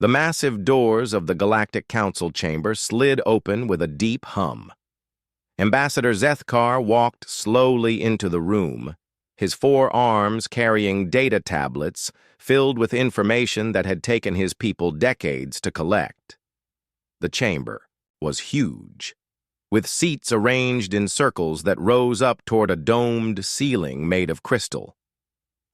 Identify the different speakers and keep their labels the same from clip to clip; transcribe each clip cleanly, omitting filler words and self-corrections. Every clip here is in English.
Speaker 1: The massive doors of the Galactic Council chamber slid open with a deep hum. Ambassador Zethkar walked slowly into the room, his 4 arms carrying data tablets filled with information that had taken his people decades to collect. The chamber was huge, with seats arranged in circles that rose up toward a domed ceiling made of crystal.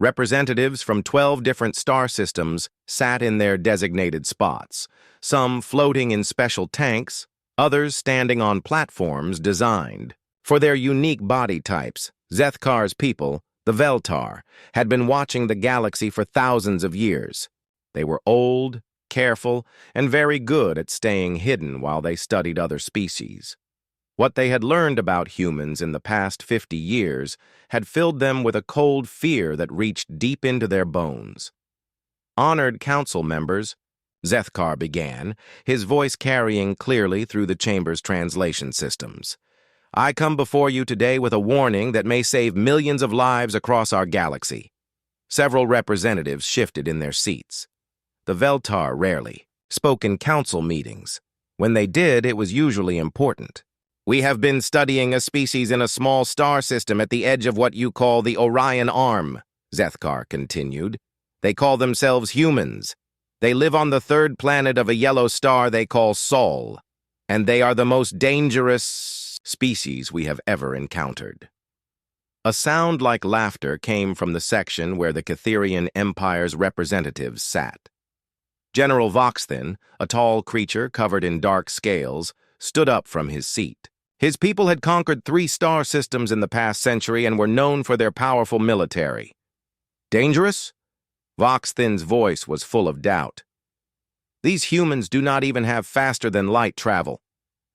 Speaker 1: Representatives from 12 different star systems sat in their designated spots, some floating in special tanks, others standing on platforms designed. For their unique body types, Zethkar's people, the Veltar, had been watching the galaxy for thousands of years. They were old, careful, and very good at staying hidden while they studied other species. What they had learned about humans in the past 50 years had filled them with a cold fear that reached deep into their bones. Honored council members, Zethkar began, his voice carrying clearly through the chamber's translation systems. I come before you today with a warning that may save millions of lives across our galaxy. Several representatives shifted in their seats. The Veltar rarely spoke in council meetings. When they did, it was usually important. We have been studying a species in a small star system at the edge of what you call the Orion Arm, Zethkar continued. They call themselves humans. They live on the 3rd planet of a yellow star they call Sol, and they are the most dangerous species we have ever encountered. A sound like laughter came from the section where the Catherian Empire's representatives sat. General Voxthin, a tall creature covered in dark scales, stood up from his seat. His people had conquered 3 star systems in the past century and were known for their powerful military. Dangerous? Voxthin's voice was full of doubt. These humans do not even have faster-than-light travel.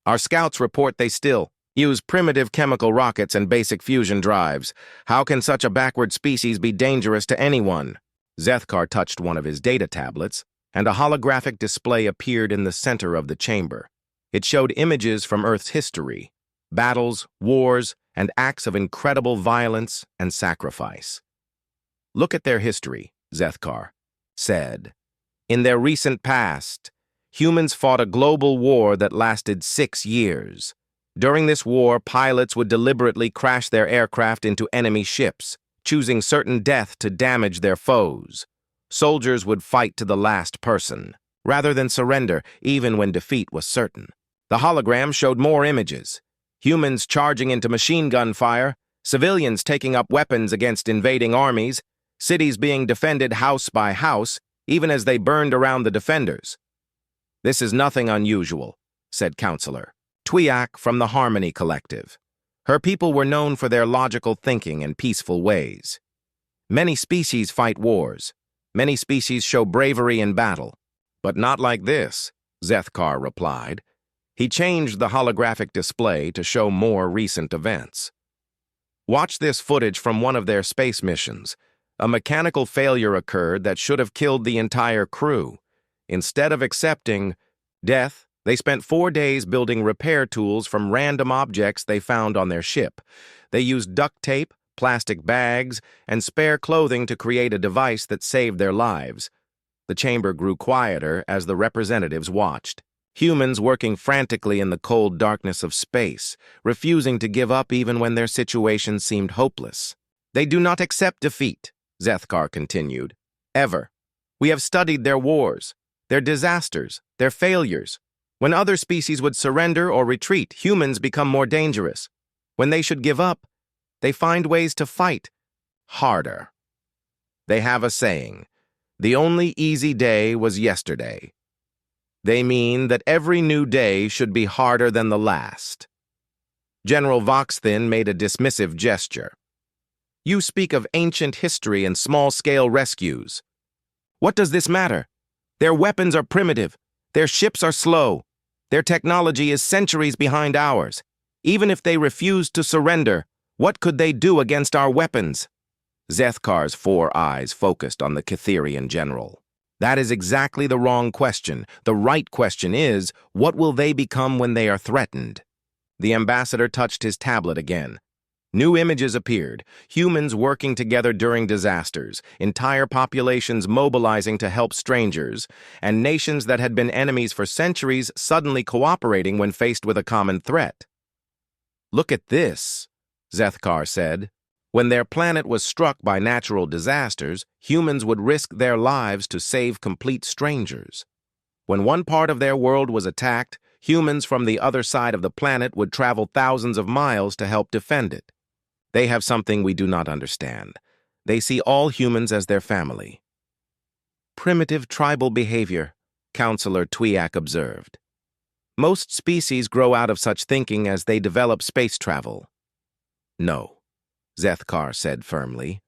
Speaker 1: Our scouts report they still use primitive chemical rockets and basic fusion drives. How can such a backward species be dangerous to anyone? Zethkar touched one of his data tablets, and a holographic display appeared in the center of the chamber. It showed images from Earth's history, battles, wars, and acts of incredible violence and sacrifice. Look at their history, Zethkar said. In their recent past, humans fought a global war that lasted 6 years. During this war, pilots would deliberately crash their aircraft into enemy ships, choosing certain death to damage their foes. Soldiers would fight to the last person, rather than surrender, even when defeat was certain. The hologram showed more images. Humans charging into machine gun fire, civilians taking up weapons against invading armies, cities being defended house by house, even as they burned around the defenders. This is nothing unusual, said Counselor Twiak from the Harmony Collective. Her people were known for their logical thinking and peaceful ways. Many species fight wars. Many species show bravery in battle. But not like this, Zethkar replied. He changed the holographic display to show more recent events. Watch this footage from one of their space missions. A mechanical failure occurred that should have killed the entire crew. Instead of accepting death, they spent 4 days building repair tools from random objects they found on their ship. They used duct tape, plastic bags, and spare clothing to create a device that saved their lives. The chamber grew quieter as the representatives watched. Humans working frantically in the cold darkness of space, refusing to give up even when their situation seemed hopeless. They do not accept defeat, Zethkar continued. Ever. We have studied their wars, their disasters, their failures. When other species would surrender or retreat, humans become more dangerous. When they should give up, they find ways to fight harder. They have a saying, the only easy day was yesterday. They mean that every new day should be harder than the last. General Voxthin made a dismissive gesture. You speak of ancient history and small-scale rescues. What does this matter? Their weapons are primitive. Their ships are slow. Their technology is centuries behind ours. Even if they refused to surrender, what could they do against our weapons? Zethkar's 4 eyes focused on the Catherian general. That is exactly the wrong question. The right question is, what will they become when they are threatened? The ambassador touched his tablet again. New images appeared, humans working together during disasters, entire populations mobilizing to help strangers, and nations that had been enemies for centuries suddenly cooperating when faced with a common threat. "Look at this," Zethkar said. When their planet was struck by natural disasters, humans would risk their lives to save complete strangers. When one part of their world was attacked, humans from the other side of the planet would travel thousands of miles to help defend it. They have something we do not understand. They see all humans as their family. Primitive tribal behavior, Counselor Twiak observed. Most species grow out of such thinking as they develop space travel. No, Zethkar said firmly.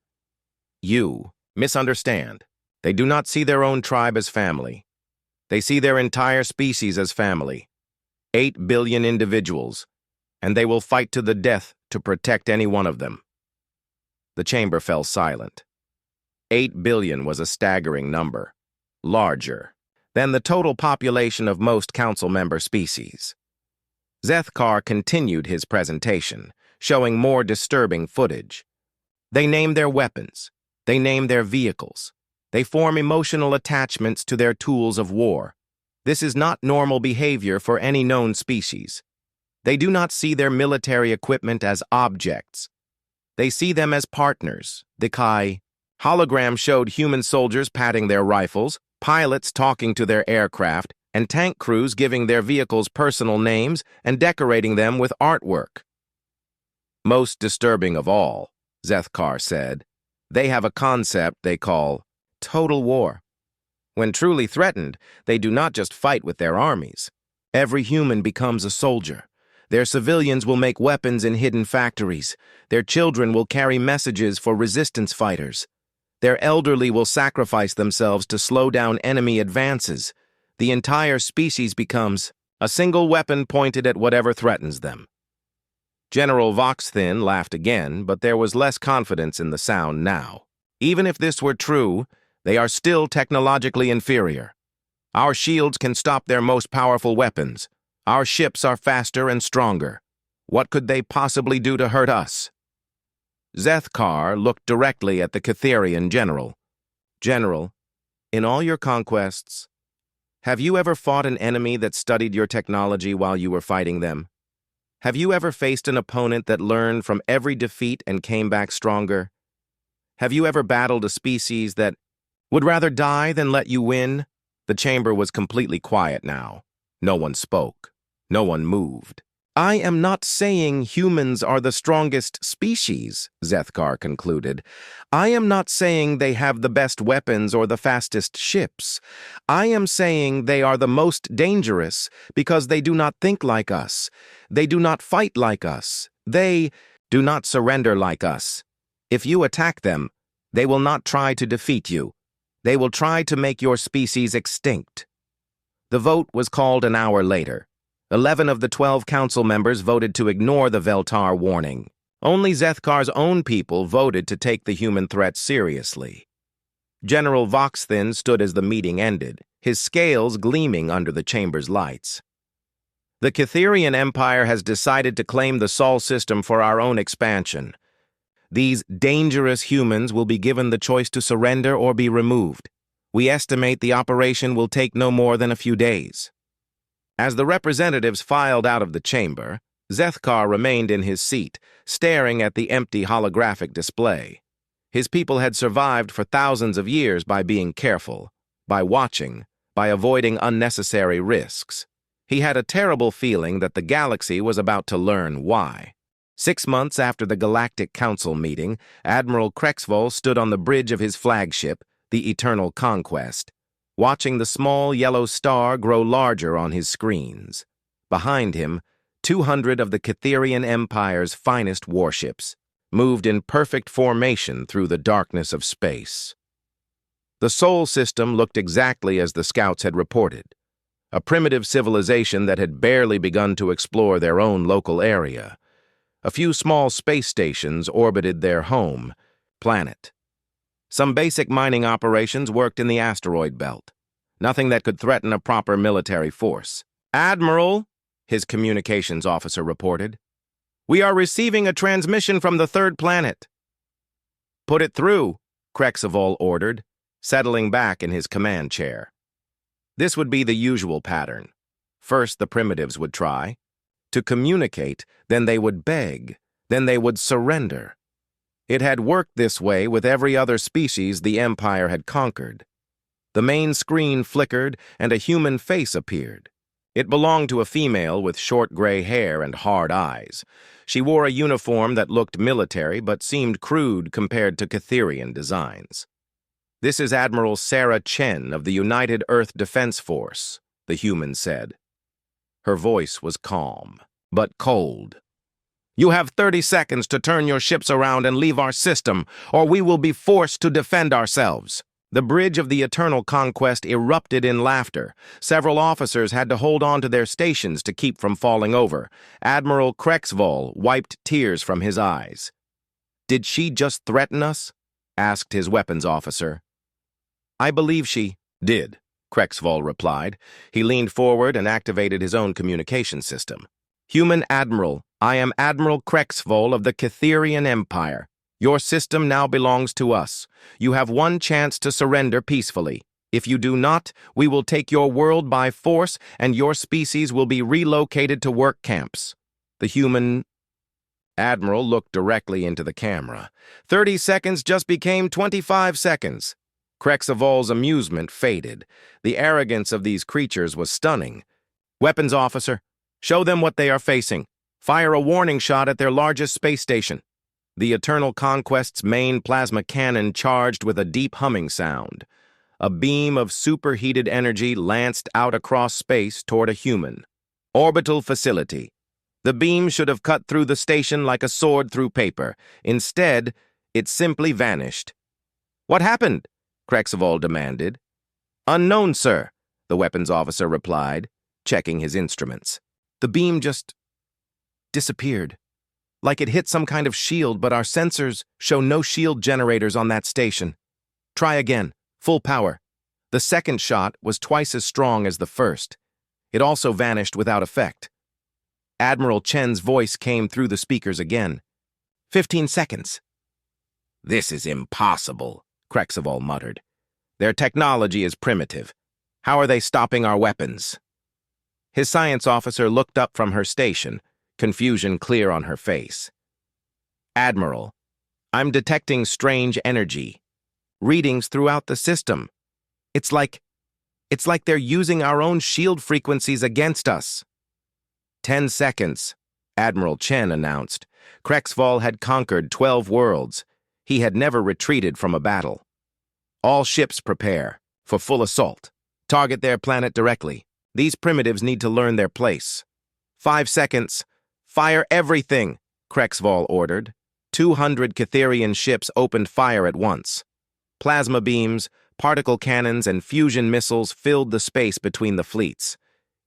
Speaker 1: You misunderstand. They do not see their own tribe as family. They see their entire species as family. 8 billion individuals, and they will fight to the death to protect any one of them. The chamber fell silent. 8 billion was a staggering number, larger than the total population of most council member species. Zethkar continued his presentation, showing more disturbing footage. They name their weapons. They name their vehicles. They form emotional attachments to their tools of war. This is not normal behavior for any known species. They do not see their military equipment as objects. They see them as partners. The Kai hologram showed human soldiers patting their rifles, pilots talking to their aircraft, and tank crews giving their vehicles personal names and decorating them with artwork. Most disturbing of all, Zethkar said, they have a concept they call total war. When truly threatened, they do not just fight with their armies. Every human becomes a soldier. Their civilians will make weapons in hidden factories. Their children will carry messages for resistance fighters. Their elderly will sacrifice themselves to slow down enemy advances. The entire species becomes a single weapon pointed at whatever threatens them. General Voxthin laughed again, but there was less confidence in the sound now. Even if this were true, they are still technologically inferior. Our shields can stop their most powerful weapons. Our ships are faster and stronger. What could they possibly do to hurt us? Zethkar looked directly at the Catherian general. General, in all your conquests, have you ever fought an enemy that studied your technology while you were fighting them? Have you ever faced an opponent that learned from every defeat and came back stronger? Have you ever battled a species that would rather die than let you win? The chamber was completely quiet now. No one spoke. No one moved. I am not saying humans are the strongest species, Zethkar concluded. I am not saying they have the best weapons or the fastest ships. I am saying they are the most dangerous because they do not think like us. They do not fight like us. They do not surrender like us. If you attack them, they will not try to defeat you. They will try to make your species extinct. The vote was called an hour later. 11 of the 12 council members voted to ignore the Veltar warning. Only Zethkar's own people voted to take the human threat seriously. General Voxthin stood as the meeting ended, his scales gleaming under the chamber's lights. The Catherian Empire has decided to claim the Sol system for our own expansion. These dangerous humans will be given the choice to surrender or be removed. We estimate the operation will take no more than a few days. As the representatives filed out of the chamber, Zethkar remained in his seat, staring at the empty holographic display. His people had survived for thousands of years by being careful, by watching, by avoiding unnecessary risks. He had a terrible feeling that the galaxy was about to learn why. 6 months after the Galactic Council meeting, Admiral Krexvoll stood on the bridge of his flagship, the Eternal Conquest, watching the small yellow star grow larger on his screens. Behind him, 200 of the Catherian Empire's finest warships moved in perfect formation through the darkness of space. The Sol system looked exactly as the scouts had reported, a primitive civilization that had barely begun to explore their own local area. A few small space stations orbited their home planet. Some basic mining operations worked in the asteroid belt. Nothing that could threaten a proper military force. "Admiral," his communications officer reported. We are receiving a transmission from the third planet. Put it through, Krexavol ordered, settling back in his command chair. This would be the usual pattern. First, the primitives would try to communicate, then they would beg, then they would surrender. It had worked this way with every other species the Empire had conquered. The main screen flickered and a human face appeared. It belonged to a female with short gray hair and hard eyes. She wore a uniform that looked military but seemed crude compared to Catherian designs. "This is Admiral Sarah Chen of the United Earth Defense Force," the human said. Her voice was calm, but cold. "You have 30 seconds to turn your ships around and leave our system, or we will be forced to defend ourselves." The bridge of the Eternal Conquest erupted in laughter. Several officers had to hold on to their stations to keep from falling over. Admiral Krexvol wiped tears from his eyes. "Did she just threaten us?" asked his weapons officer. "I believe she did," Krexvol replied. He leaned forward and activated his own communication system. "Human Admiral, I am Admiral Krexvol of the Catherian Empire. Your system now belongs to us. You have one chance to surrender peacefully. If you do not, we will take your world by force and your species will be relocated to work camps." The human Admiral looked directly into the camera. 30 seconds just became 25 seconds. Krexavol's amusement faded. The arrogance of these creatures was stunning. "Weapons officer, show them what they are facing. Fire a warning shot at their largest space station." The Eternal Conquest's main plasma cannon charged with a deep humming sound. A beam of superheated energy lanced out across space toward a human. "Orbital facility." The beam should have cut through the station like a sword through paper. Instead, it simply vanished. "What happened?" Krexavol demanded. "Unknown, sir," the weapons officer replied, checking his instruments. "The beam just disappeared. Like it hit some kind of shield, but our sensors show no shield generators on that station. Try again, full power." The second shot was twice as strong as the first. It also vanished without effect. Admiral Chen's voice came through the speakers again. 15 seconds. "This is impossible," Krexavol muttered. "Their technology is primitive. How are they stopping our weapons?" His science officer looked up from her station, confusion clear on her face. "Admiral, I'm detecting strange energy. Readings throughout the system. It's like they're using our own shield frequencies against us." 10 seconds, Admiral Chen announced. Krexvol had conquered 12 worlds. He had never retreated from a battle. "All ships prepare for full assault. Target their planet directly. These primitives need to learn their place." 5 seconds. "Fire everything," Krexvol ordered. 200 Catherian ships opened fire at once. Plasma beams, particle cannons, and fusion missiles filled the space between the fleets.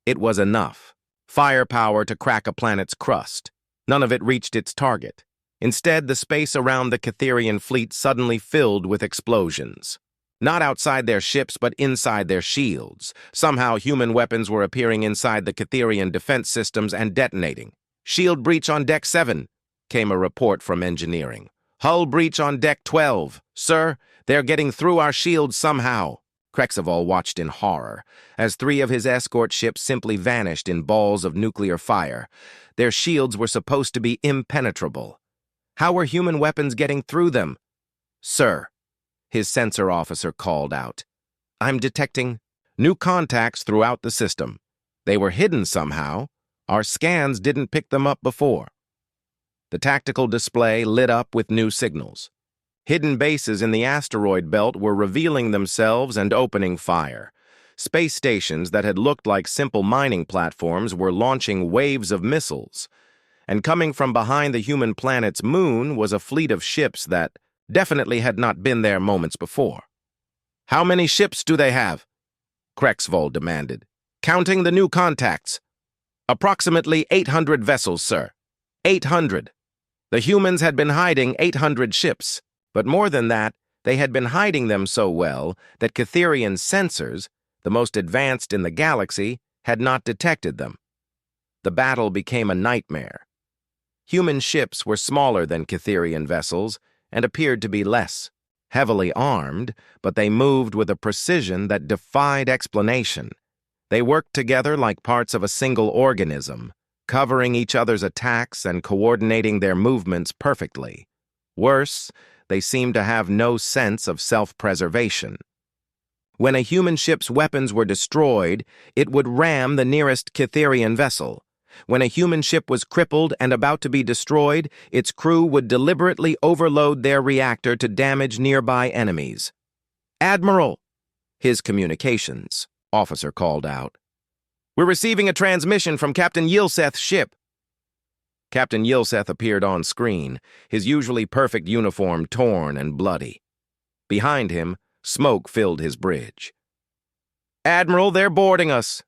Speaker 1: It was enough. Firepower to crack a planet's crust. None of it reached its target. Instead, the space around the Catherian fleet suddenly filled with explosions. Not outside their ships, but inside their shields. Somehow, human weapons were appearing inside the Catherian defense systems and detonating. "Shield breach on Deck 7, came a report from engineering. "Hull breach on Deck 12. Sir, they're getting through our shields somehow." Krexavol watched in horror, as 3 of his escort ships simply vanished in balls of nuclear fire. Their shields were supposed to be impenetrable. How were human weapons getting through them? "Sir," his sensor officer called out, "I'm detecting new contacts throughout the system. They were hidden somehow. Our scans didn't pick them up before." The tactical display lit up with new signals. Hidden bases in the asteroid belt were revealing themselves and opening fire. Space stations that had looked like simple mining platforms were launching waves of missiles. And coming from behind the human planet's moon was a fleet of ships that definitely had not been there moments before. "How many ships do they have?" Krexvol demanded. "Counting the new contacts." "Approximately 800 vessels, sir." 800. The humans had been hiding 800 ships, but more than that, they had been hiding them so well that Catherian sensors, the most advanced in the galaxy, had not detected them. The battle became a nightmare. Human ships were smaller than Cytherian vessels and appeared to be less heavily armed, but they moved with a precision that defied explanation. They worked together like parts of a single organism, covering each other's attacks and coordinating their movements perfectly. Worse, they seemed to have no sense of self-preservation. When a human ship's weapons were destroyed, it would ram the nearest Cytherian vessel. When a human ship was crippled and about to be destroyed, its crew would deliberately overload their reactor to damage nearby enemies. "Admiral!" His communications officer called out. "We're receiving a transmission from Captain Yilseth's ship." Captain Yilseth appeared on screen, his usually perfect uniform torn and bloody. Behind him, smoke filled his bridge. "Admiral, they're boarding us.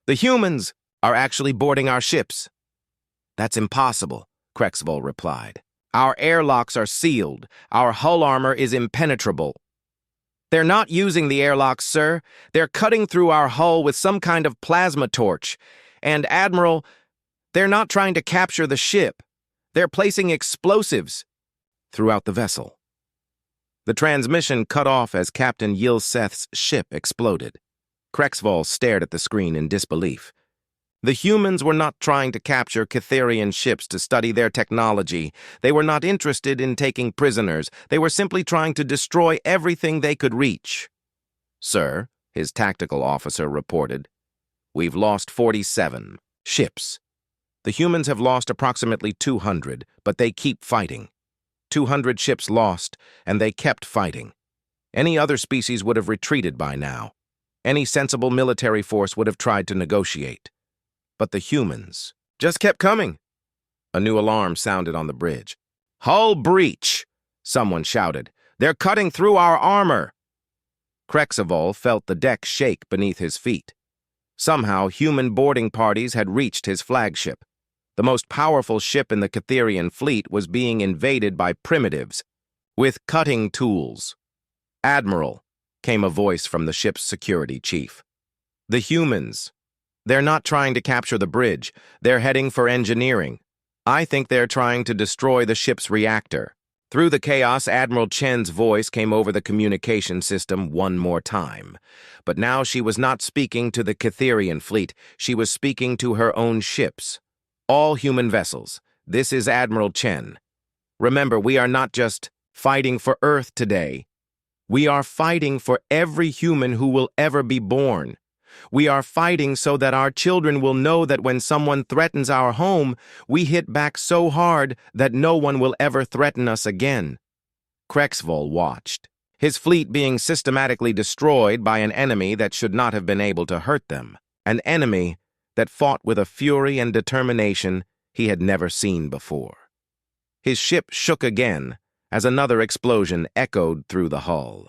Speaker 1: The humans are actually boarding our ships." "That's impossible," Krexval replied. "Our airlocks are sealed. Our hull armor is impenetrable." "They're not using the airlocks, sir. They're cutting through our hull with some kind of plasma torch. And, Admiral, they're not trying to capture the ship. They're placing explosives throughout the vessel." The transmission cut off as Captain Yilseth's ship exploded. Krexval stared at the screen in disbelief. The humans were not trying to capture Cytherian ships to study their technology. They were not interested in taking prisoners. They were simply trying to destroy everything they could reach. "Sir," his tactical officer reported, "we've lost 47 ships. The humans have lost approximately 200, but they keep fighting. 200 ships lost, and they kept fighting. Any other species would have retreated by now. Any sensible military force would have tried to negotiate. But the humans just kept coming." A new alarm sounded on the bridge. "Hull breach!" someone shouted. "They're cutting through our armor!" Krexval felt the deck shake beneath his feet. Somehow, human boarding parties had reached his flagship. The most powerful ship in the Cytherian fleet was being invaded by primitives with cutting tools. "Admiral," came a voice from the ship's security chief. "The humans. They're not trying to capture the bridge. They're heading for engineering. I think they're trying to destroy the ship's reactor." Through the chaos, Admiral Chen's voice came over the communication system one more time. But now she was not speaking to the Cytherian fleet. She was speaking to her own ships. "All human vessels, this is Admiral Chen. Remember, we are not just fighting for Earth today. We are fighting for every human who will ever be born. We are fighting so that our children will know that when someone threatens our home, we hit back so hard that no one will ever threaten us again." Krexval watched, his fleet being systematically destroyed by an enemy that should not have been able to hurt them, an enemy that fought with a fury and determination he had never seen before. His ship shook again as another explosion echoed through the hull.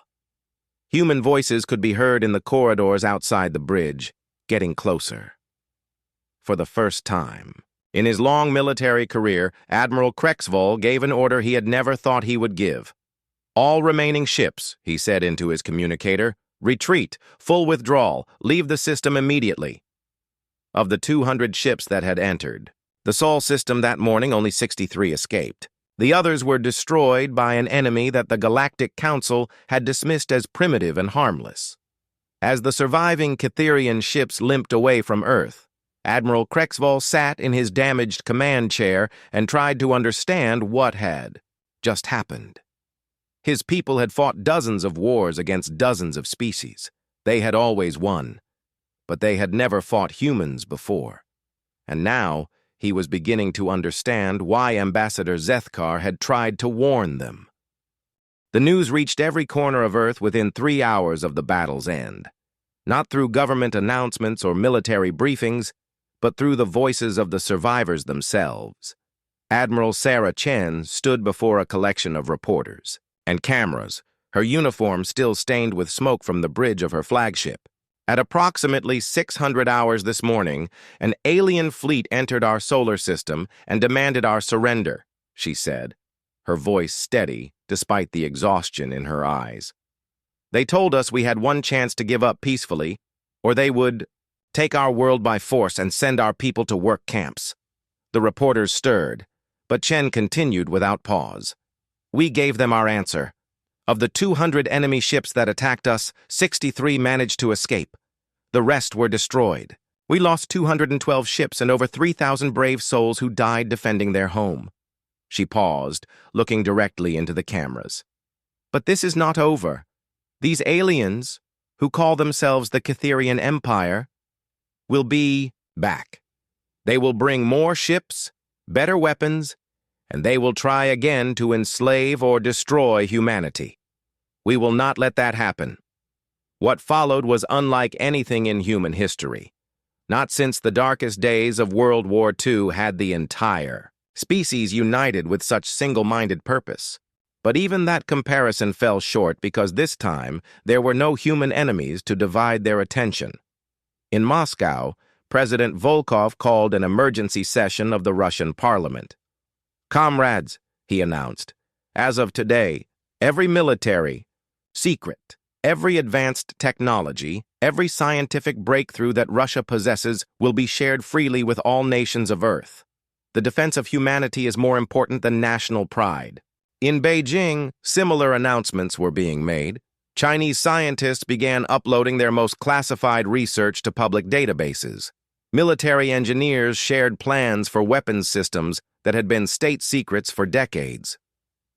Speaker 1: Human voices could be heard in the corridors outside the bridge, getting closer. For the first time in his long military career, Admiral Krexval gave an order he had never thought he would give. "All remaining ships," he said into his communicator, "retreat, full withdrawal, leave the system immediately." Of the 200 ships that had entered the Sol system that morning, only 63 escaped. The others were destroyed by an enemy that the Galactic Council had dismissed as primitive and harmless. As the surviving Cytherian ships limped away from Earth, Admiral Krexval sat in his damaged command chair and tried to understand what had just happened. His people had fought dozens of wars against dozens of species. They had always won, but they had never fought humans before. And now, he was beginning to understand why Ambassador Zethkar had tried to warn them. The news reached every corner of Earth within 3 hours of the battle's end. Not through government announcements or military briefings, but through the voices of the survivors themselves. Admiral Sarah Chen stood before a collection of reporters and cameras, her uniform still stained with smoke from the bridge of her flagship. "At approximately 600 hours this morning, an alien fleet entered our solar system and demanded our surrender," she said, her voice steady despite the exhaustion in her eyes. "They told us we had one chance to give up peacefully, or they would take our world by force and send our people to work camps." The reporters stirred, But Chen continued without pause. We gave them our answer. Of the 200 enemy ships that attacked us, 63 managed to escape. The rest were destroyed. We lost 212 ships and over 3,000 brave souls who died defending their home. She paused, looking directly into the cameras. But this is not over. These aliens, who call themselves the Catherian Empire, will be back. They will bring more ships, better weapons, and they will try again to enslave or destroy humanity. We will not let that happen. What followed was unlike anything in human history. Not since the darkest days of World War II had the entire species united with such single-minded purpose. But even that comparison fell short because this time there were no human enemies to divide their attention. In Moscow, President Volkov called an emergency session of the Russian parliament. Comrades, he announced, as of today, every military, secret, every advanced technology, every scientific breakthrough that Russia possesses will be shared freely with all nations of Earth. The defense of humanity is more important than national pride. In Beijing, similar announcements were being made. Chinese scientists began uploading their most classified research to public databases. Military engineers shared plans for weapons systems that had been state secrets for decades.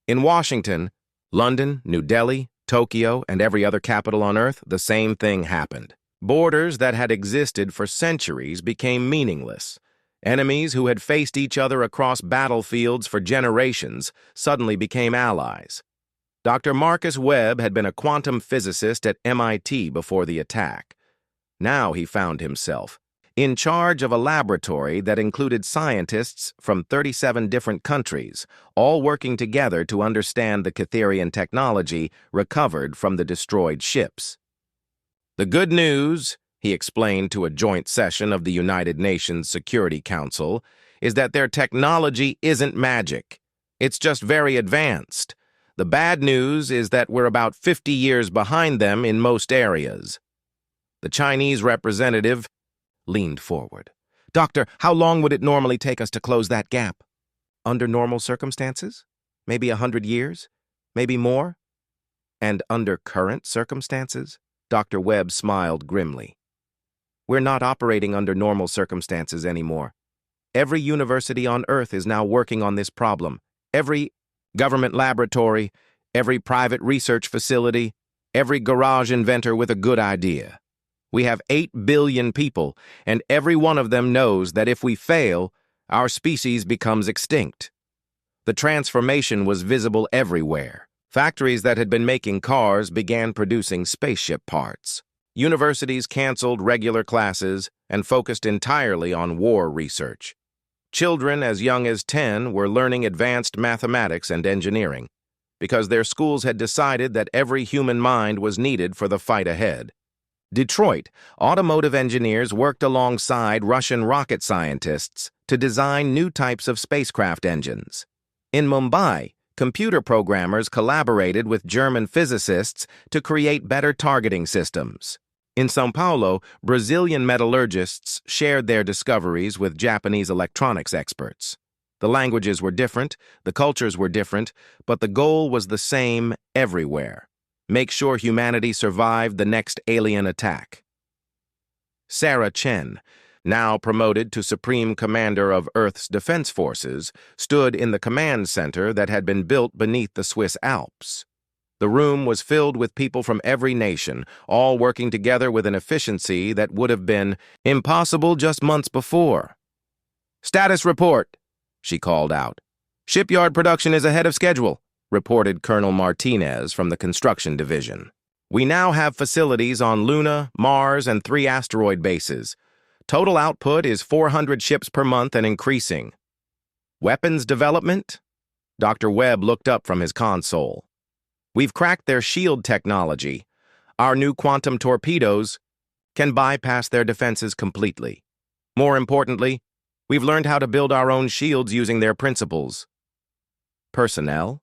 Speaker 1: In Washington, London, New Delhi, Tokyo, and every other capital on Earth, the same thing happened. Borders that had existed for centuries became meaningless. Enemies who had faced each other across battlefields for generations suddenly became allies. Dr. Marcus Webb had been a quantum physicist at MIT before the attack. Now he found himself in charge of a laboratory that included scientists from 37 different countries, all working together to understand the Catherian technology recovered from the destroyed ships. The good news, he explained to a joint session of the United Nations Security Council, is that their technology isn't magic. It's just very advanced. The bad news is that we're about 50 years behind them in most areas. The Chinese representative leaned forward. Doctor, how long would it normally take us to close that gap? Under normal circumstances? Maybe 100 years? Maybe more? And under current circumstances? Dr. Webb smiled grimly. We're not operating under normal circumstances anymore. Every university on Earth is now working on this problem. Every government laboratory, every private research facility, every garage inventor with a good idea. We have 8 billion people, and every one of them knows that if we fail, our species becomes extinct. The transformation was visible everywhere. Factories that had been making cars began producing spaceship parts. Universities canceled regular classes and focused entirely on war research. Children as young as 10 were learning advanced mathematics and engineering because their schools had decided that every human mind was needed for the fight ahead. Detroit, automotive engineers worked alongside Russian rocket scientists to design new types of spacecraft engines. In Mumbai, computer programmers collaborated with German physicists to create better targeting systems. In São Paulo, Brazilian metallurgists shared their discoveries with Japanese electronics experts. The languages were different, the cultures were different, but the goal was the same everywhere. Make sure humanity survived the next alien attack. Sarah Chen, now promoted to Supreme Commander of Earth's Defense Forces, stood in the command center that had been built beneath the Swiss Alps. The room was filled with people from every nation, all working together with an efficiency that would have been impossible just months before. "Status report," she called out. "Shipyard production is ahead of schedule," reported Colonel Martinez from the construction division. "We now have facilities on Luna, Mars, and 3 asteroid bases. Total output is 400 ships per month and increasing." "Weapons development?" Dr. Webb looked up from his console. "We've cracked their shield technology. Our new quantum torpedoes can bypass their defenses completely. More importantly, we've learned how to build our own shields using their principles." "Personnel?"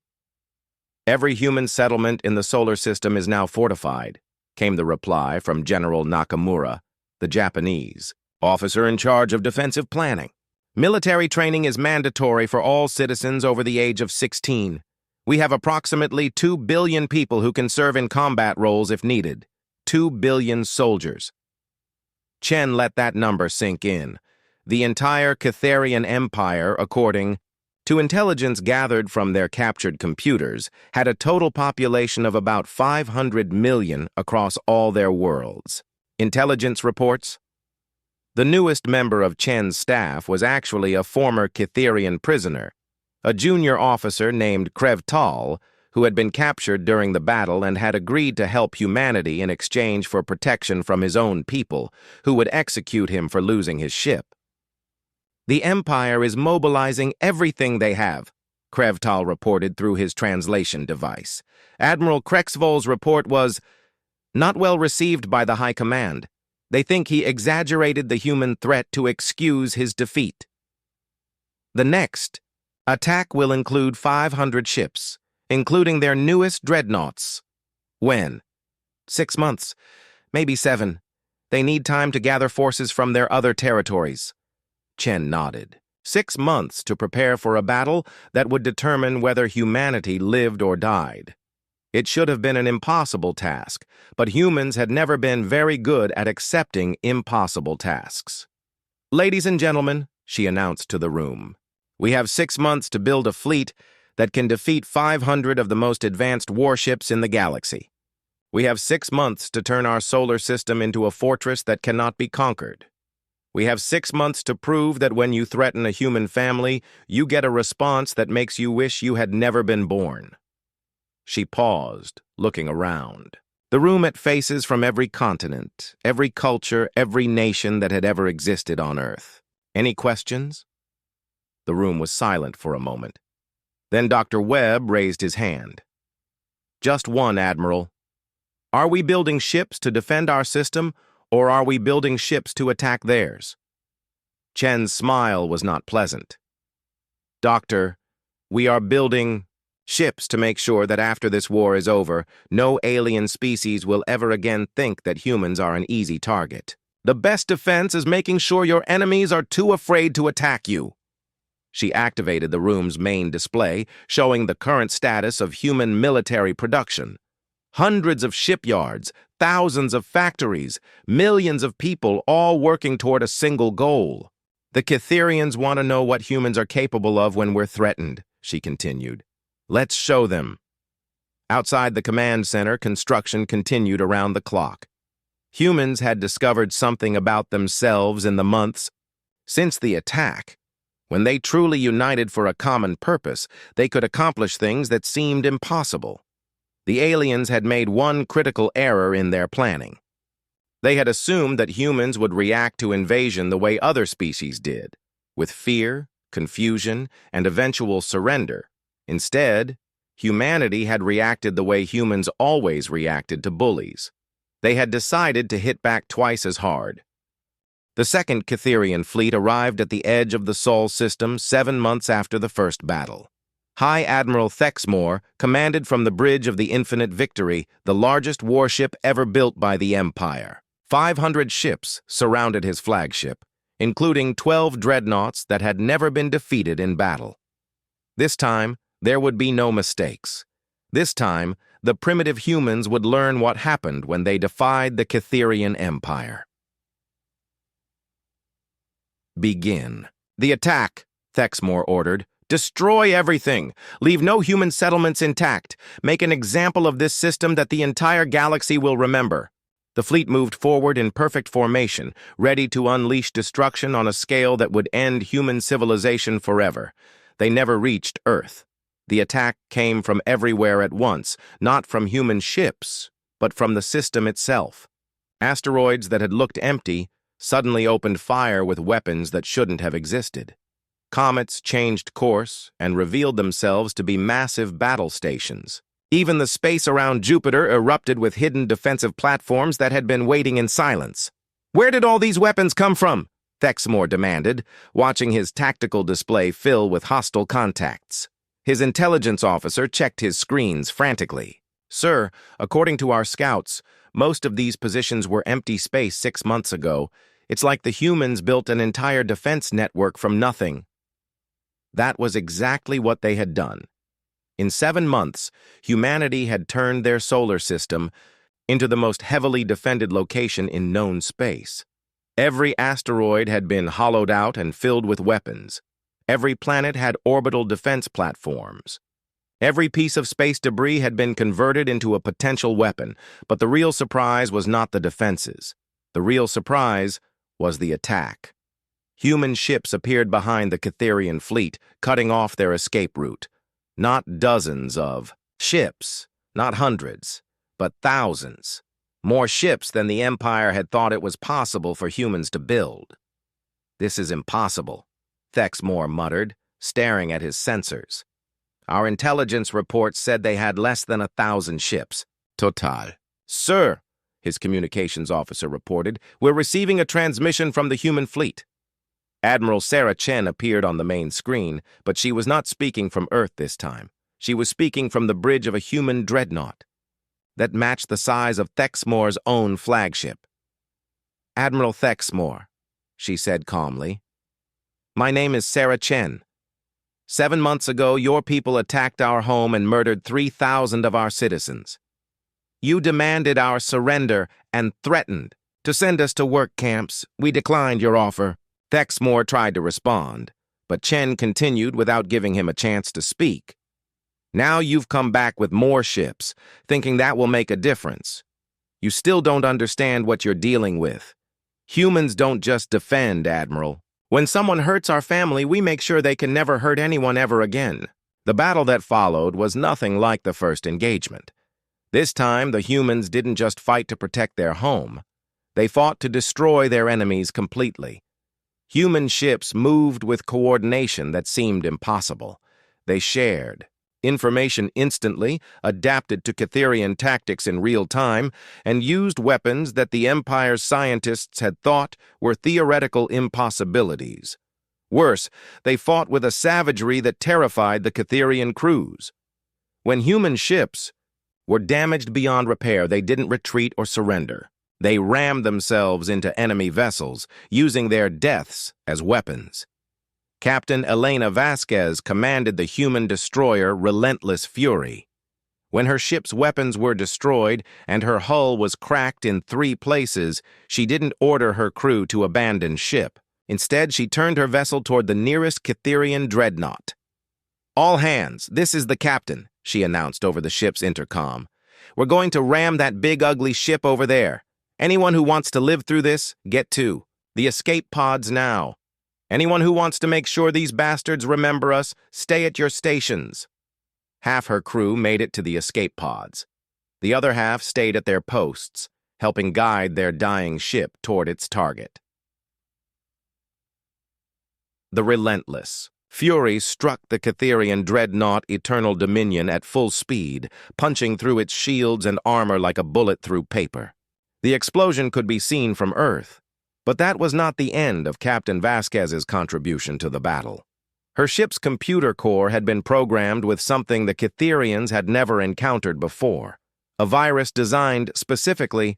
Speaker 1: "Every human settlement in the solar system is now fortified," came the reply from General Nakamura, the Japanese officer in charge of defensive planning. Military training is mandatory for all citizens over the age of 16. We have approximately 2 billion people who can serve in combat roles if needed. 2 billion soldiers. Chen let that number sink in. The entire Catharian Empire, according to intelligence gathered from their captured computers, had a total population of about 500 million across all their worlds. Intelligence reports? The newest member of Chen's staff was actually a former Catharian prisoner, a junior officer named Krevtal, who had been captured during the battle and had agreed to help humanity in exchange for protection from his own people, who would execute him for losing his ship. The Empire is mobilizing everything they have, Krevtal reported through his translation device. Admiral Krexvol's report was not well received by the High Command. They think he exaggerated the human threat to excuse his defeat. The next attack will include 500 ships, including their newest dreadnoughts. When? 6 months, maybe 7. They need time to gather forces from their other territories. Chen nodded. 6 months to prepare for a battle that would determine whether humanity lived or died. It should have been an impossible task, but humans had never been very good at accepting impossible tasks. "Ladies and gentlemen," she announced to the room, "we have 6 months to build a fleet that can defeat 500 of the most advanced warships in the galaxy. We have 6 months to turn our solar system into a fortress that cannot be conquered. We have 6 months to prove that when you threaten a human family, you get a response that makes you wish you had never been born." She paused, looking around. The room had faces from every continent, every culture, every nation that had ever existed on Earth. Any questions? The room was silent for a moment. Then Dr. Webb raised his hand. "Just one, Admiral. Are we building ships to defend our system, or are we building ships to attack theirs?" Chen's smile was not pleasant. "Doctor, we are building ships to make sure that after this war is over, no alien species will ever again think that humans are an easy target. The best defense is making sure your enemies are too afraid to attack you." She activated the room's main display, showing the current status of human military production. Hundreds of shipyards, thousands of factories, millions of people all working toward a single goal. "The Catharians want to know what humans are capable of when we're threatened," she continued. "Let's show them." Outside the command center, construction continued around the clock. Humans had discovered something about themselves in the months since the attack. When they truly united for a common purpose, they could accomplish things that seemed impossible. The aliens had made one critical error in their planning. They had assumed that humans would react to invasion the way other species did, with fear, confusion, and eventual surrender. Instead, humanity had reacted the way humans always reacted to bullies. They had decided to hit back twice as hard. The second Catharian fleet arrived at the edge of the Sol system 7 months after the first battle. High Admiral Thexmore commanded from the Bridge of the Infinite Victory, the largest warship ever built by the Empire. 500 ships surrounded his flagship, including 12 dreadnoughts that had never been defeated in battle. This time, there would be no mistakes. This time, the primitive humans would learn what happened when they defied the Catharian Empire. "Begin." "The attack," Thexmore ordered. "Destroy everything. Leave no human settlements intact. Make an example of this system that the entire galaxy will remember." The fleet moved forward in perfect formation, ready to unleash destruction on a scale that would end human civilization forever. They never reached Earth. The attack came from everywhere at once, not from human ships, but from the system itself. Asteroids that had looked empty suddenly opened fire with weapons that shouldn't have existed. Comets changed course and revealed themselves to be massive battle stations. Even the space around Jupiter erupted with hidden defensive platforms that had been waiting in silence. "Where did all these weapons come from?" Thexmore demanded, watching his tactical display fill with hostile contacts. His intelligence officer checked his screens frantically. "Sir, according to our scouts, most of these positions were empty space 6 months ago. It's like the humans built an entire defense network from nothing. That was exactly what they had done. In 7 months, humanity had turned their solar system into the most heavily defended location in known space. Every asteroid had been hollowed out and filled with weapons. Every planet had orbital defense platforms. Every piece of space debris had been converted into a potential weapon, but the real surprise was not the defenses. The real surprise was the attack. Human ships appeared behind the Catherian fleet, cutting off their escape route. Not dozens of ships, not hundreds, but thousands. More ships than the Empire had thought it was possible for humans to build. "This is impossible," Thexmore muttered, staring at his sensors. "Our intelligence reports said they had less than 1,000 ships. Total." "Sir," his communications officer reported, "we're receiving a transmission from the human fleet." Admiral Sarah Chen appeared on the main screen, but she was not speaking from Earth this time. She was speaking from the bridge of a human dreadnought that matched the size of Thexmore's own flagship. "Admiral Thexmore," she said calmly. "My name is Sarah Chen. 7 months ago, your people attacked our home and murdered 3,000 of our citizens. You demanded our surrender and threatened to send us to work camps. We declined your offer." Thexmore tried to respond, but Chen continued without giving him a chance to speak. "Now you've come back with more ships, thinking that will make a difference. You still don't understand what you're dealing with. Humans don't just defend, Admiral. When someone hurts our family, we make sure they can never hurt anyone ever again." The battle that followed was nothing like the first engagement. This time, the humans didn't just fight to protect their home. They fought to destroy their enemies completely. Human ships moved with coordination that seemed impossible. They shared information instantly, adapted to Catherian tactics in real time, and used weapons that the Empire's scientists had thought were theoretical impossibilities. Worse, they fought with a savagery that terrified the Catherian crews. When human ships were damaged beyond repair, they didn't retreat or surrender. They rammed themselves into enemy vessels, using their deaths as weapons. Captain Elena Vasquez commanded the human destroyer Relentless Fury. When her ship's weapons were destroyed and her hull was cracked in 3 places, she didn't order her crew to abandon ship. Instead, she turned her vessel toward the nearest Catherian dreadnought. "All hands, this is the captain," she announced over the ship's intercom. "We're going to ram that big ugly ship over there. Anyone who wants to live through this, get to the escape pods now. Anyone who wants to make sure these bastards remember us, stay at your stations." Half her crew made it to the escape pods. The other half stayed at their posts, helping guide their dying ship toward its target. The Relentless Fury struck the Catherian dreadnought Eternal Dominion at full speed, punching through its shields and armor like a bullet through paper. The explosion could be seen from Earth, but that was not the end of Captain Vasquez's contribution to the battle. Her ship's computer core had been programmed with something the Catherians had never encountered before, a virus designed specifically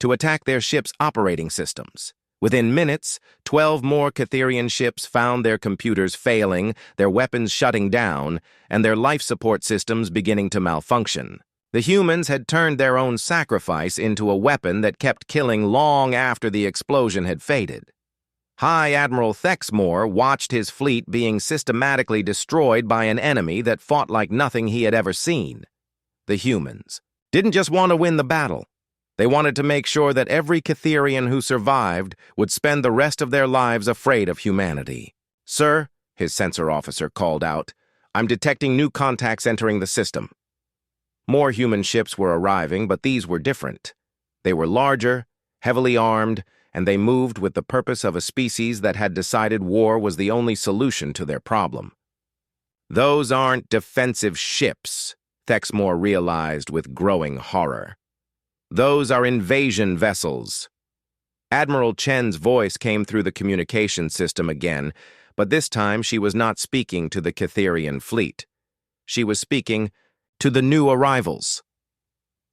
Speaker 1: to attack their ship's operating systems. Within minutes, 12 more Catherian ships found their computers failing, their weapons shutting down, and their life support systems beginning to malfunction. The humans had turned their own sacrifice into a weapon that kept killing long after the explosion had faded. High Admiral Thexmore watched his fleet being systematically destroyed by an enemy that fought like nothing he had ever seen. The humans didn't just want to win the battle. They wanted to make sure that every Catherian who survived would spend the rest of their lives afraid of humanity. "Sir," his sensor officer called out, "I'm detecting new contacts entering the system." More human ships were arriving, but these were different. They were larger, heavily armed, and they moved with the purpose of a species that had decided war was the only solution to their problem. "Those aren't defensive ships," Thexmore realized with growing horror. "Those are invasion vessels." Admiral Chen's voice came through the communication system again, but this time she was not speaking to the Catherian fleet. She was speaking to the new arrivals.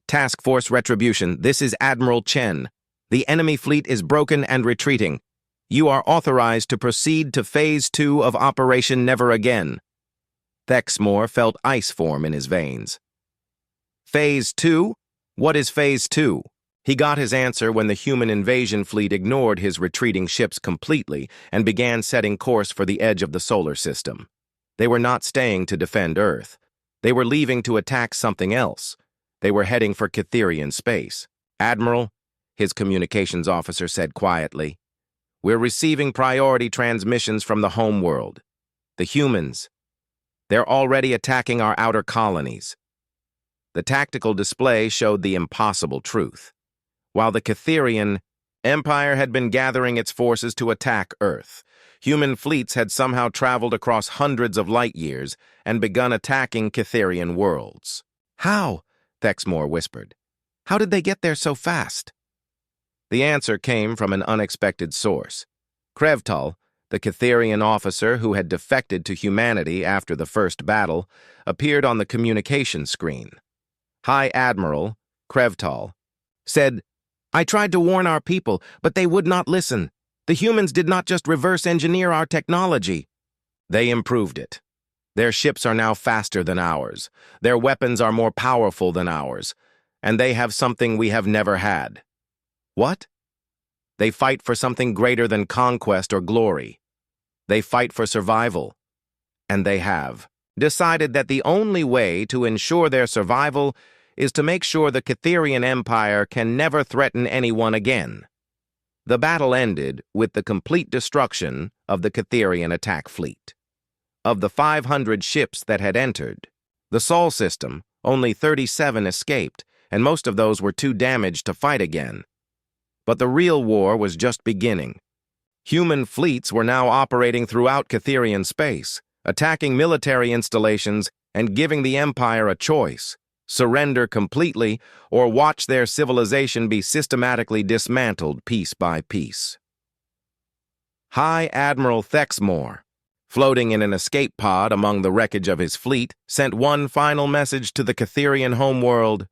Speaker 1: "Task Force Retribution, this is Admiral Chen. The enemy fleet is broken and retreating. You are authorized to proceed to Phase 2 of Operation Never Again. Thexmore felt ice form in his veins. Phase 2? What is Phase 2? He got his answer when the human invasion fleet ignored his retreating ships completely and began setting course for the edge of the solar system. They were not staying to defend Earth. They were leaving to attack something else. They were heading for Cytherian space. Admiral, his communications officer said quietly, we're receiving priority transmissions from the home world. The humans. They're already attacking our outer colonies. The tactical display showed the impossible truth. While the Cytherian Empire had been gathering its forces to attack Earth, human fleets had somehow traveled across hundreds of light years and begun attacking Cytherian worlds. How? Thexmore whispered. How did they get there so fast? The answer came from an unexpected source. Krevtal, the Cytherian officer who had defected to humanity after the first battle, appeared on the communication screen. High Admiral Krevtal said, I tried to warn our people, but they would not listen. The humans did not just reverse engineer our technology. They improved it. Their ships are now faster than ours. Their weapons are more powerful than ours. And they have something we have never had. What? They fight for something greater than conquest or glory. They fight for survival. And they have decided that the only way to ensure their survival is to make sure the Cytherian Empire can never threaten anyone again. The battle ended with the complete destruction of the Cytherian attack fleet. Of the 500 ships that had entered, the Sol system, only 37 escaped, and most of those were too damaged to fight again. But the real war was just beginning. Human fleets were now operating throughout Cytherian space, attacking military installations and giving the Empire a choice: surrender completely or watch their civilization be systematically dismantled piece by piece. High Admiral Thexmore, floating in an escape pod among the wreckage of his fleet, sent one final message to the Cytherian homeworld: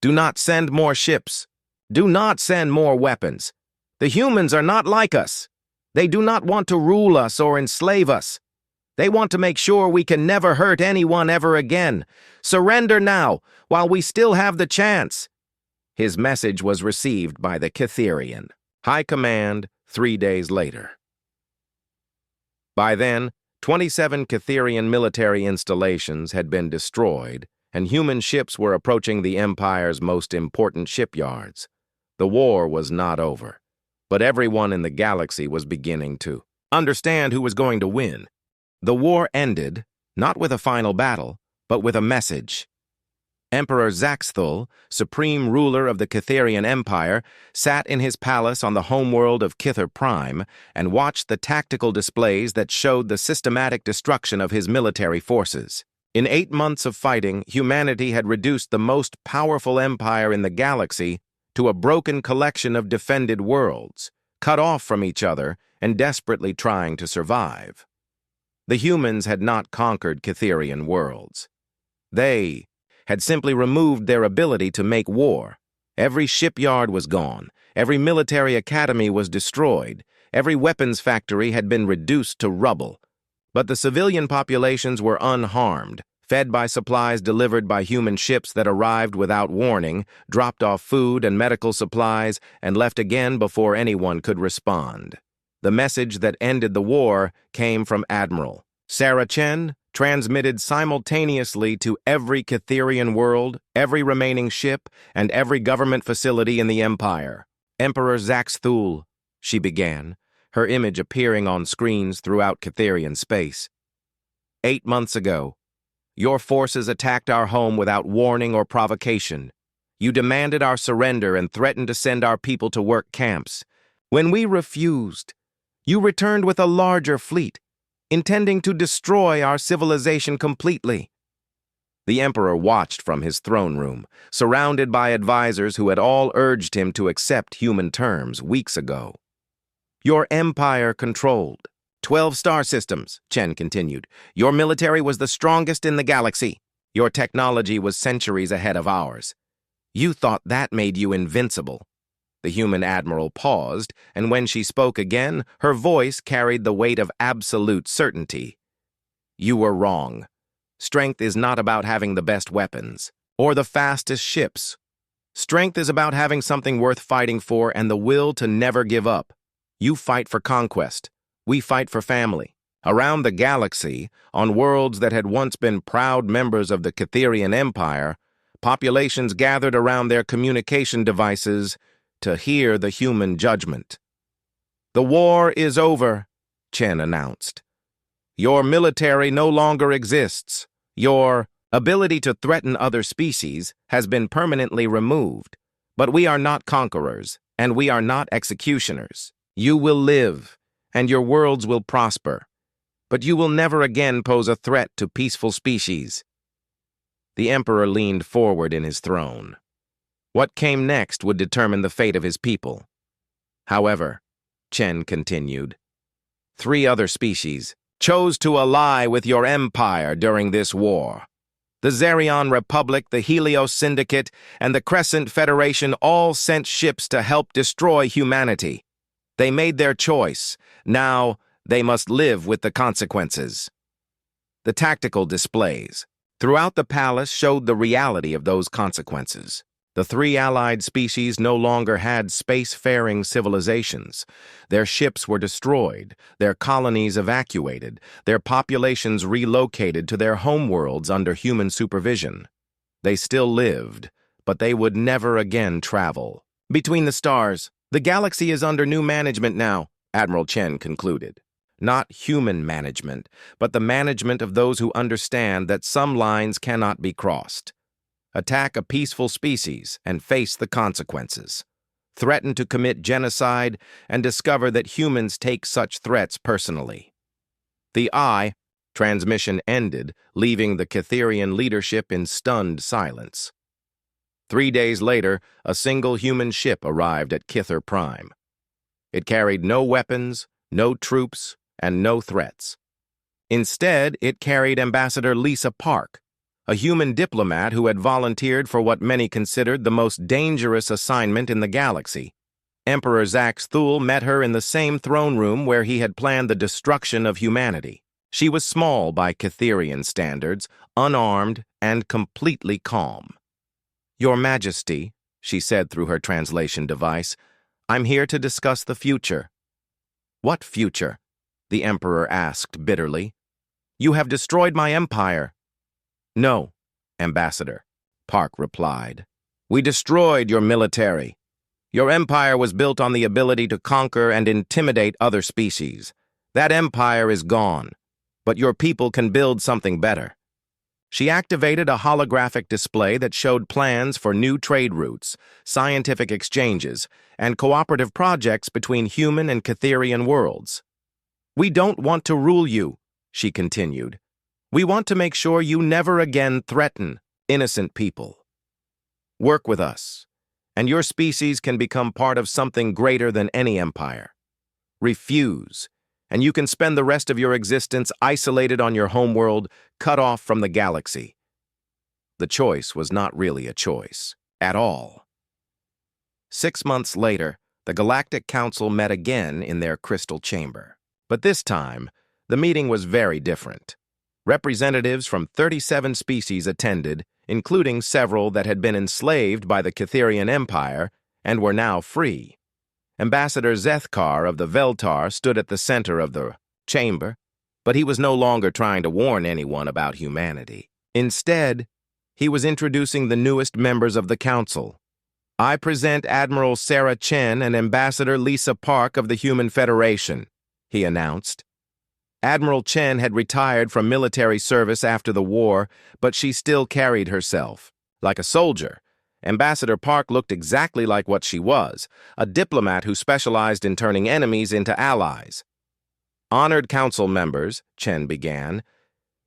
Speaker 1: do not send more ships. Do not send more weapons. The humans are not like us. They do not want to rule us or enslave us. They want to make sure we can never hurt anyone ever again. Surrender now, while we still have the chance. His message was received by the Cytherian High Command 3 days later. By then, 27 Cytherian military installations had been destroyed, and human ships were approaching the Empire's most important shipyards. The war was not over, but everyone in the galaxy was beginning to understand who was going to win. The war ended, not with a final battle, but with a message. Emperor Zaxthul, supreme ruler of the Cytherian Empire, sat in his palace on the homeworld of Cyther Prime and watched the tactical displays that showed the systematic destruction of his military forces. In 8 months of fighting, humanity had reduced the most powerful empire in the galaxy to a broken collection of defended worlds, cut off from each other and desperately trying to survive. The humans had not conquered Cytherian worlds. They had simply removed their ability to make war. Every shipyard was gone. Every military academy was destroyed. Every weapons factory had been reduced to rubble. But the civilian populations were unharmed, fed by supplies delivered by human ships that arrived without warning, dropped off food and medical supplies, and left again before anyone could respond. The message that ended the war came from Admiral Sarah Chen, transmitted simultaneously to every Cytherian world, every remaining ship, and every government facility in the Empire. Emperor Zaxthul, she began, her image appearing on screens throughout Cytherian space. 8 months ago, your forces attacked our home without warning or provocation. You demanded our surrender and threatened to send our people to work camps. When we refused, you returned with a larger fleet, intending to destroy our civilization completely. The Emperor watched from his throne room, surrounded by advisors who had all urged him to accept human terms weeks ago. Your empire controlled 12 star systems, Chen continued. Your military was the strongest in the galaxy. Your technology was centuries ahead of ours. You thought that made you invincible. The human admiral paused, and when she spoke again, her voice carried the weight of absolute certainty. You were wrong. Strength is not about having the best weapons or the fastest ships. Strength is about having something worth fighting for and the will to never give up. You fight for conquest. We fight for family. Around the galaxy, on worlds that had once been proud members of the Catherian Empire, populations gathered around their communication devices to hear the human judgment. The war is over, Chen announced. Your military no longer exists. Your ability to threaten other species has been permanently removed. But we are not conquerors, and we are not executioners. You will live, and your worlds will prosper. But you will never again pose a threat to peaceful species. The Emperor leaned forward in his throne. What came next would determine the fate of his people. However, Chen continued, 3 other species chose to ally with your empire during this war. The Zerion Republic, the Helios Syndicate, and the Crescent Federation all sent ships to help destroy humanity. They made their choice. Now, they must live with the consequences. The tactical displays throughout the palace showed the reality of those consequences. The 3 allied species no longer had spacefaring civilizations. Their ships were destroyed, their colonies evacuated, their populations relocated to their homeworlds under human supervision. They still lived, but they would never again travel. Between the stars, the galaxy is under new management now, Admiral Chen concluded. Not human management, but the management of those who understand that some lines cannot be crossed. Attack a peaceful species and face the consequences. Threaten to commit genocide and discover that humans take such threats personally. The transmission ended, leaving the Catherian leadership in stunned silence. 3 days later, a single human ship arrived at Kither Prime. It carried no weapons, no troops, and no threats. Instead, it carried Ambassador Lisa Park, a human diplomat who had volunteered for what many considered the most dangerous assignment in the galaxy. Emperor Zax Thul met her in the same throne room where he had planned the destruction of humanity. She was small by Catherian standards, unarmed, and completely calm. Your Majesty, she said through her translation device, I'm here to discuss the future. What future? The Emperor asked bitterly. You have destroyed my empire. No, Ambassador, Park replied. We destroyed your military. Your empire was built on the ability to conquer and intimidate other species. That empire is gone, but your people can build something better. She activated a holographic display that showed plans for new trade routes, scientific exchanges, and cooperative projects between human and Catherian worlds. We don't want to rule you, she continued. We want to make sure you never again threaten innocent people. Work with us, and your species can become part of something greater than any empire. Refuse, and you can spend the rest of your existence isolated on your homeworld, cut off from the galaxy. The choice was not really a choice, at all. 6 months later, the Galactic Council met again in their crystal chamber. But this time, the meeting was very different. Representatives from 37 species attended, including several that had been enslaved by the Catherian Empire and were now free. Ambassador Zethkar of the Veltar stood at the center of the chamber, but he was no longer trying to warn anyone about humanity. Instead, he was introducing the newest members of the council. I present Admiral Sarah Chen and Ambassador Lisa Park of the Human Federation, he announced. Admiral Chen had retired from military service after the war, but she still carried herself like a soldier. Ambassador Park looked exactly like what she was, a diplomat who specialized in turning enemies into allies. Honored council members, Chen began,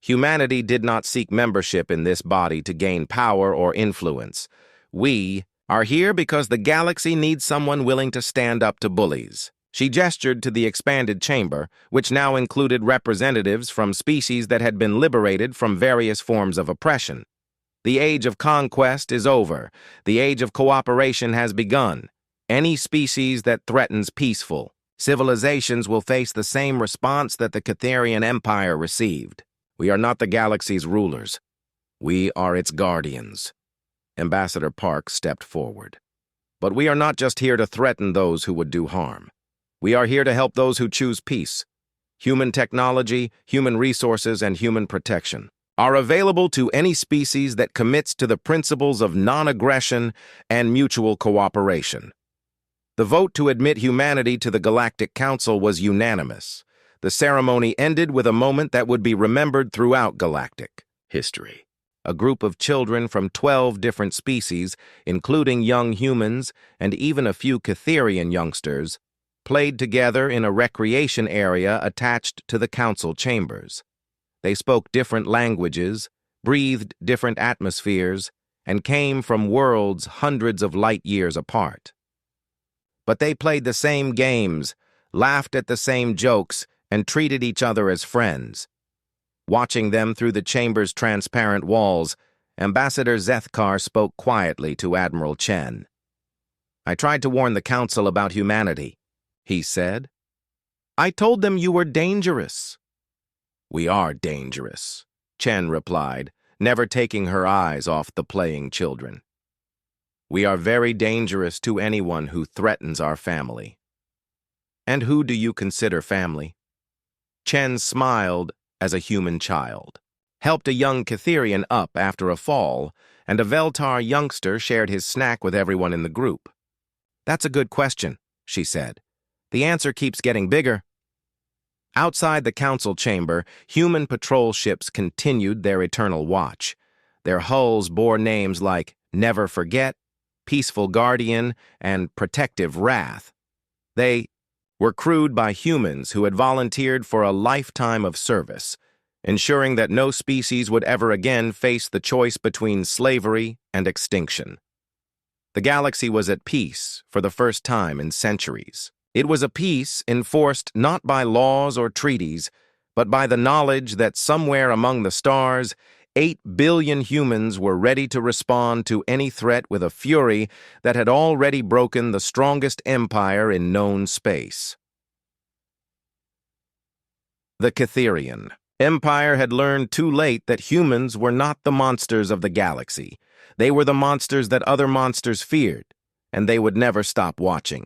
Speaker 1: humanity did not seek membership in this body to gain power or influence. We are here because the galaxy needs someone willing to stand up to bullies. She gestured to the expanded chamber, which now included representatives from species that had been liberated from various forms of oppression. The age of conquest is over. The age of cooperation has begun. Any species that threatens peaceful civilizations will face the same response that the Catharian Empire received. We are not the galaxy's rulers. We are its guardians. Ambassador Park stepped forward. But we are not just here to threaten those who would do harm. We are here to help those who choose peace. Human technology, human resources, and human protection are available to any species that commits to the principles of non-aggression and mutual cooperation. The vote to admit humanity to the Galactic Council was unanimous. The ceremony ended with a moment that would be remembered throughout galactic history. A group of children from 12 different species, including young humans and even a few Catharian youngsters, played together in a recreation area attached to the council chambers. They spoke different languages, breathed different atmospheres, and came from worlds hundreds of light years apart. But they played the same games, laughed at the same jokes, and treated each other as friends. Watching them through the chamber's transparent walls, Ambassador Zethkar spoke quietly to Admiral Chen. "I tried to warn the Council about humanity," he said. "I told them you were dangerous." "We are dangerous," Chen replied, never taking her eyes off the playing children. "We are very dangerous to anyone who threatens our family." "And who do you consider family?" Chen smiled as a human child, helped a young Catharian up after a fall, and a Veltar youngster shared his snack with everyone in the group. "That's a good question," she said. "The answer keeps getting bigger." Outside the council chamber, human patrol ships continued their eternal watch. Their hulls bore names like Never Forget, Peaceful Guardian, and Protective Wrath. They were crewed by humans who had volunteered for a lifetime of service, ensuring that no species would ever again face the choice between slavery and extinction. The galaxy was at peace for the first time in centuries. It was a peace enforced not by laws or treaties, but by the knowledge that somewhere among the stars, 8 billion humans were ready to respond to any threat with a fury that had already broken the strongest empire in known space. The Catharian Empire had learned too late that humans were not the monsters of the galaxy. They were the monsters that other monsters feared, and they would never stop watching.